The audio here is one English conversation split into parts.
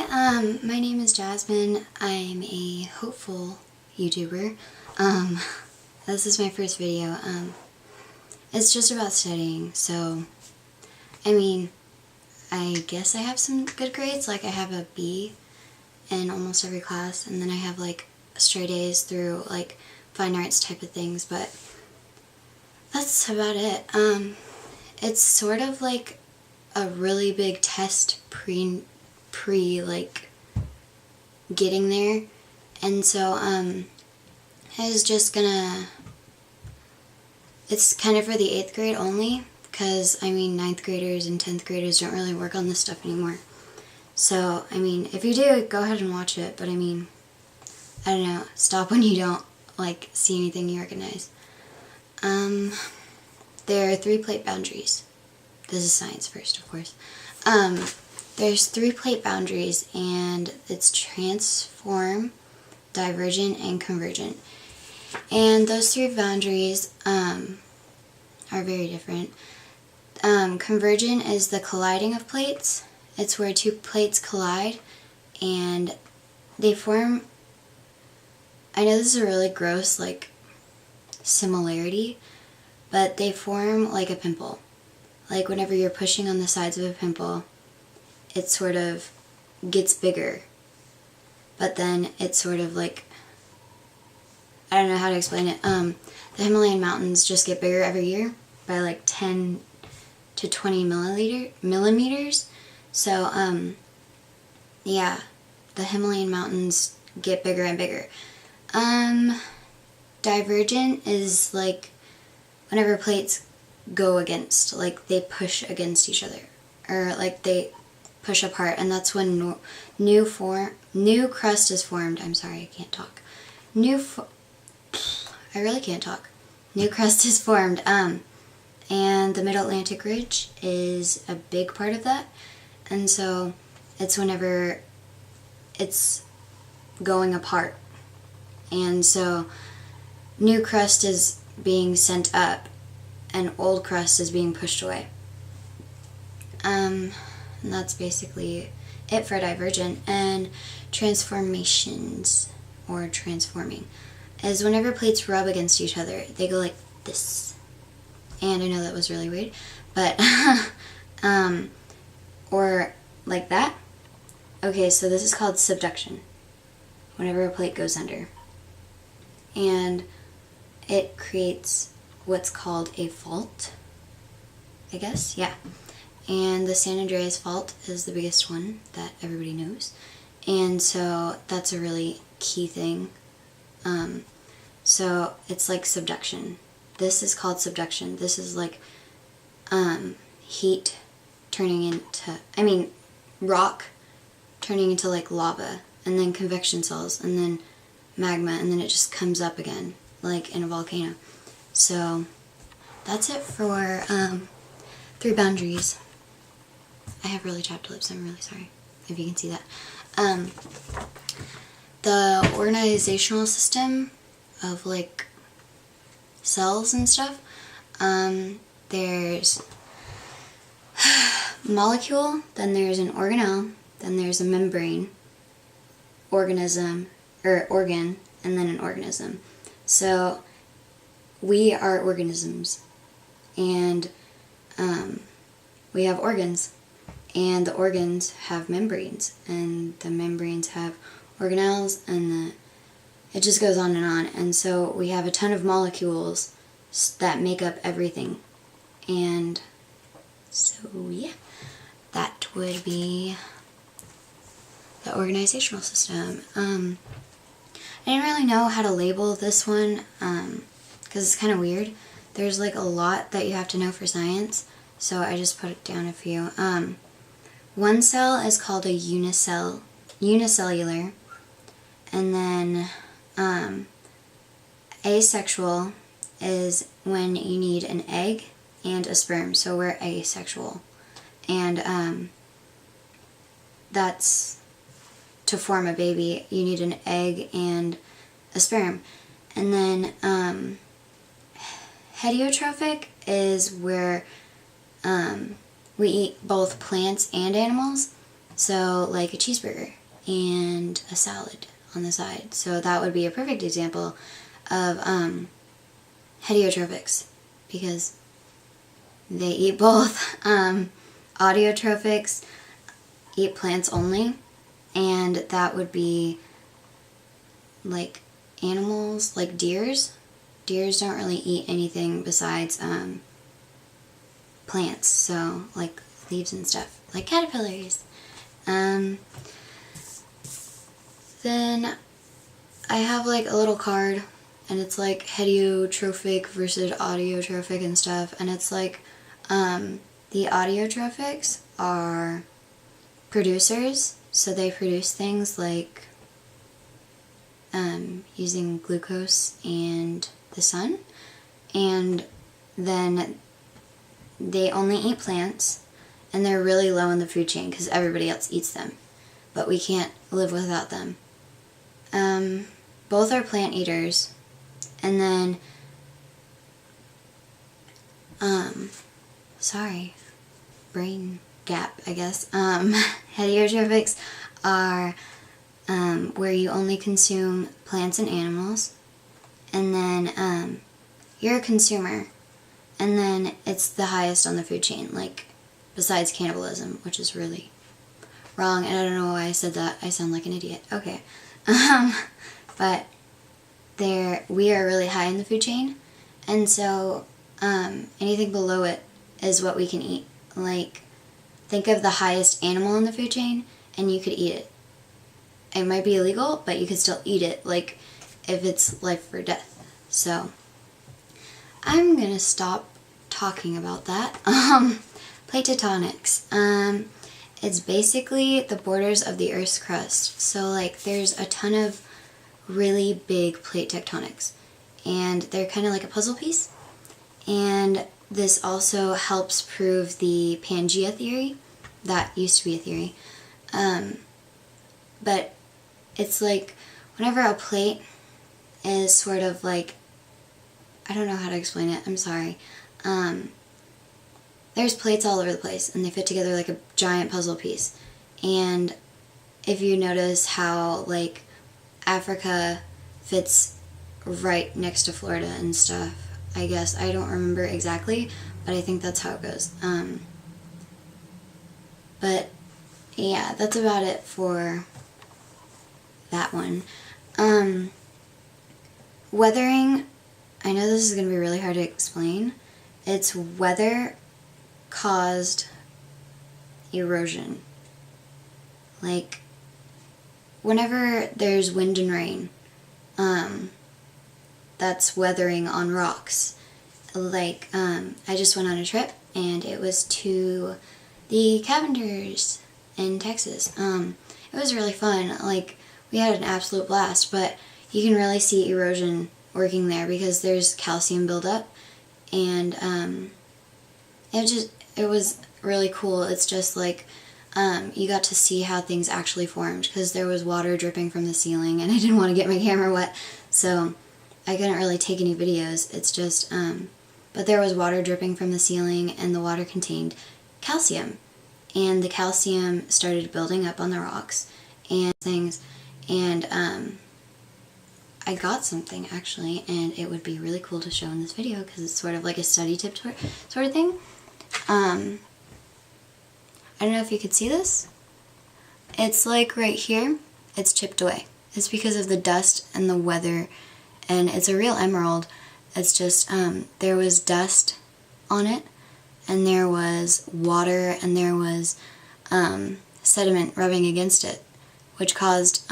My name is Jasmine. I'm a hopeful YouTuber. This is my first video. It's just about studying, so, I guess I have some good grades. Like, I have a B in almost every class, and then I have, like, straight A's through, like, fine arts type of things, but that's about it. It's sort of like a really big test pre like getting there, and so I was just gonna, it's kind of for the 8th grade only, because 9th graders and 10th graders don't really work on this stuff anymore. So if you do, go ahead and watch it, but I don't know, stop when you don't like see anything you recognize. There are 3 plate boundaries. This is science first, of course. There's 3 plate boundaries, and it's transform, divergent, and convergent. And those 3 boundaries are very different. Convergent is the colliding of plates. It's where 2 plates collide, and they form, I know this is a really gross, like, similarity, but they form like a pimple. Like, whenever you're pushing on the sides of a pimple, it sort of gets bigger, but then it's sort of like, I don't know how to explain it. The Himalayan mountains just get bigger every year by like 10 to 20 millimeters. So, yeah, the Himalayan mountains get bigger and bigger. Divergent is like whenever plates go against, like they push against each other, or like they push apart, and that's when new crust is formed. I'm sorry, I can't talk. I really can't talk. New crust is formed, and the Mid-Atlantic Ridge is a big part of that, and so it's whenever it's going apart, and so new crust is being sent up, and old crust is being pushed away. And that's basically it for divergent. And transformations, or transforming, is whenever plates rub against each other, they go like this. And I know that was really weird, but, or like that. Okay, so this is called subduction, whenever a plate goes under. And it creates what's called a fault, I guess, yeah. And the San Andreas Fault is the biggest one that everybody knows. And so that's a really key thing. So it's like subduction. This is called subduction. This is like heat turning into, rock turning into like lava, and then convection cells, and then magma, and then it just comes up again, like in a volcano. So that's it for 3 boundaries. I have really chapped lips, I'm really sorry if you can see that. The organizational system of like cells and stuff, there's molecule, then there's an organelle, then there's a membrane, organism, or organ, and then an organism. So we are organisms, and we have organs, and the organs have membranes, and the membranes have organelles, and it just goes on. And so we have a ton of molecules that make up everything. And so yeah, that would be the organizational system. I didn't really know how to label this one, because it's kind of weird. There's like a lot that you have to know for science, so I just put down a few. One cell is called a unicellular, and then asexual is when you need an egg and a sperm, so we're asexual. And that's to form a baby, you need an egg and a sperm. And then heterotrophic is where we eat both plants and animals, so like a cheeseburger. and a salad on the side. So that would be a perfect example of heterotrophics, because they eat both. Autotrophics eat plants only, and that would be like animals, like deers. Deers don't really eat anything besides plants, so like leaves and stuff, like caterpillars. Then I have like a little card, and it's like heterotrophic versus autotrophic and stuff, and it's like the autotrophics are producers, so they produce things like using glucose and the sun, and then they only eat plants, and they're really low in the food chain because everybody else eats them, but we can't live without them. Both are plant eaters, and then sorry, brain gap, I guess. Heterotrophics are where you only consume plants and animals, and then you're a consumer, and then it's the highest on the food chain, like besides cannibalism, which is really wrong, and I don't know why I said that. I sound like an idiot. Okay. But we are really high in the food chain, and so anything below it is what we can eat. Like, think of the highest animal in the food chain, and you could eat it. It might be illegal, but you could still eat it, like if it's life or death. So I'm gonna stop talking about that. Plate tectonics. It's basically the borders of the Earth's crust. So like there's a ton of really big plate tectonics, and they're kind of like a puzzle piece. And this also helps prove the Pangea theory. That used to be a theory. But it's like whenever a plate is sort of like, I don't know how to explain it, I'm sorry. There's plates all over the place, and they fit together like a giant puzzle piece. And if you notice how like Africa fits right next to Florida and stuff, I guess, I don't remember exactly, but I think that's how it goes. But yeah, that's about it for that one. Weathering, I know this is going to be really hard to explain. It's weather-caused erosion. Like, whenever there's wind and rain, that's weathering on rocks. Like, I just went on a trip, and it was to the Cavenders in Texas. It was really fun. Like, we had an absolute blast, but you can really see erosion working there because there's calcium buildup, and it was really cool. It's just like you got to see how things actually formed, because there was water dripping from the ceiling, and I didn't want to get my camera wet, so I couldn't really take any videos. It's just, but there was water dripping from the ceiling, and the water contained calcium, and the calcium started building up on the rocks and things, and I got something actually, and it would be really cool to show in this video because it's sort of like a study tip sort of thing. I don't know if you could see this. It's like right here, it's chipped away. It's because of the dust and the weather, and it's a real emerald. It's just, there was dust on it, and there was water, and there was sediment rubbing against it, which caused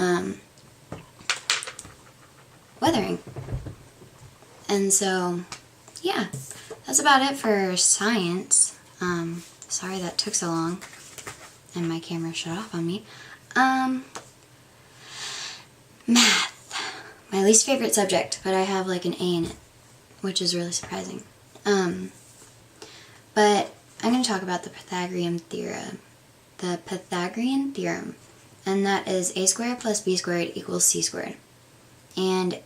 weathering. And so, yeah, that's about it for science. Sorry that took so long, and my camera shut off on me. Math. My least favorite subject, but I have like an A in it, which is really surprising. But I'm going to talk about the Pythagorean theorem. The Pythagorean theorem, and that is a squared plus b squared equals c squared. And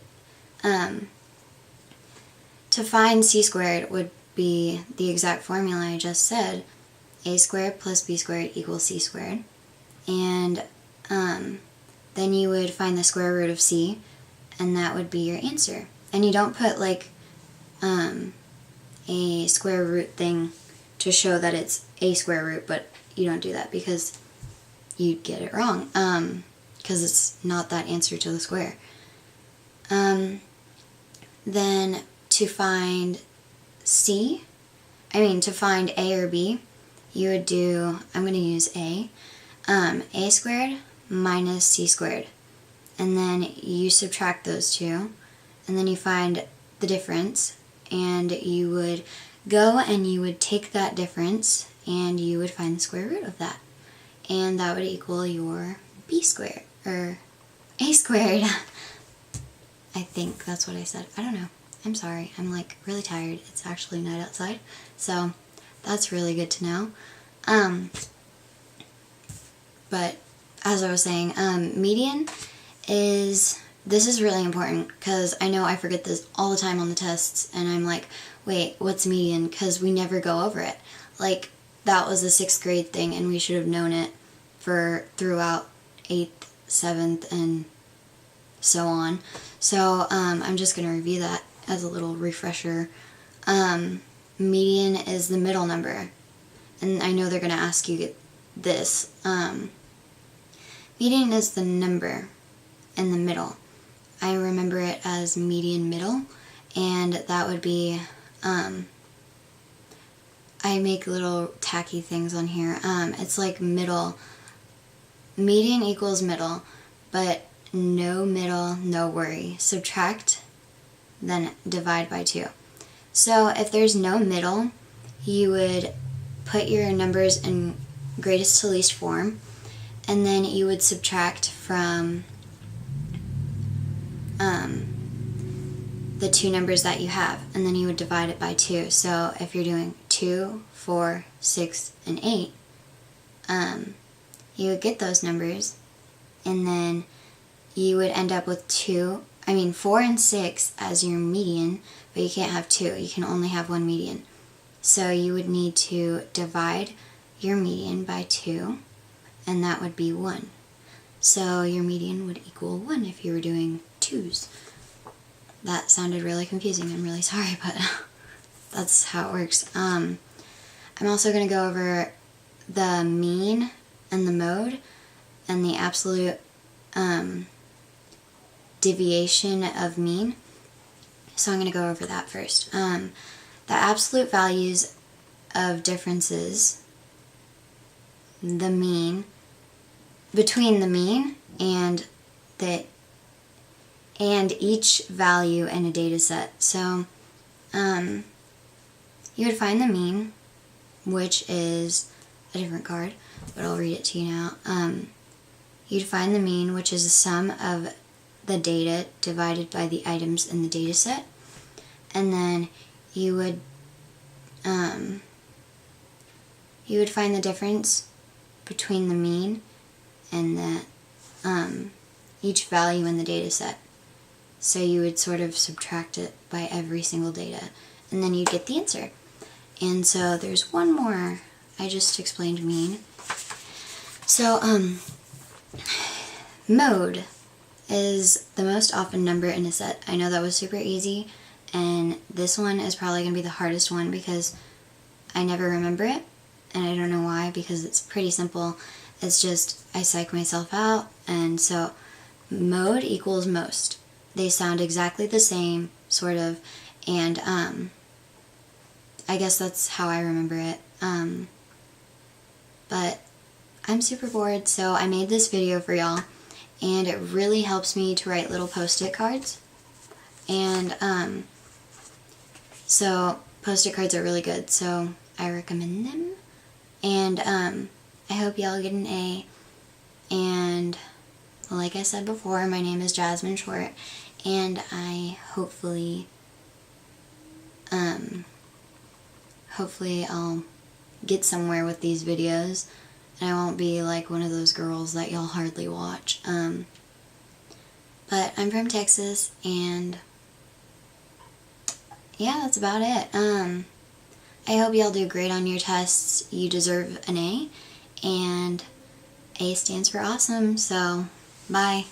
to find c squared would be the exact formula I just said, a squared plus b squared equals c squared. And then you would find the square root of c, and that would be your answer. And you don't put like a square root thing to show that it's a square root, but you don't do that because you'd get it wrong, because it's not that answer to the square. Then to find to find a or b, you would do, I'm going to use a squared minus c squared. And then you subtract those two, and then you find the difference, and you would go and you would take that difference, and you would find the square root of that. And that would equal your b squared, or a squared. I think that's what I said. I don't know. I'm sorry. I'm like really tired. It's actually night outside. So that's really good to know. But as I was saying, median this is really important because I know I forget this all the time on the tests, and I'm like, wait, what's median? Because we never go over it. Like, that was a 6th grade thing, and we should have known it throughout 8th, 7th, and so on. So I'm just going to review that as a little refresher. Median is the middle number, and I know they're going to ask you this. Median is the number in the middle. I remember it as median middle, and that would be, I make little tacky things on here. It's like middle. Median equals middle, but no middle, no worry. Subtract, then divide by 2. So if there's no middle, you would put your numbers in greatest to least form, and then you would subtract from the 2 numbers that you have, and then you would divide it by 2. So if you're doing 2, 4, 6, and 8, you would get those numbers, and then you would end up with 4 and 6 as your median, but you can't have 2. You can only have 1 median. So you would need to divide your median by 2, and that would be 1. So your median would equal 1 if you were doing 2s. That sounded really confusing. I'm really sorry, but that's how it works. I'm also going to go over the mean and the mode and the absolute deviation of mean. So I'm going to go over that first. The absolute values of differences, the mean, between the mean and each value in a data set. So you would find the mean, which is a different card, but I'll read it to you now. You'd find the mean, which is the sum of the data divided by the items in the data set, and then you would find the difference between the mean and the each value in the data set. So you would sort of subtract it by every single data, and then you'd get the answer. And so there's one more. I just explained mean. So mode is the most often number in a set. I know that was super easy, and this one is probably going to be the hardest one because I never remember it, and I don't know why, because it's pretty simple. It's just I psych myself out, and so mode equals most. They sound exactly the same, sort of, and I guess that's how I remember it. But I'm super bored, so I made this video for y'all, and it really helps me to write little post-it cards. And so post-it cards are really good, so I recommend them. And I hope y'all get an A. And like I said before, my name is Jasmine Short, and I hopefully I'll get somewhere with these videos, and I won't be like one of those girls that y'all hardly watch. But I'm from Texas, and yeah, that's about it. I hope y'all do great on your tests. You deserve an A, and A stands for awesome, so Bye.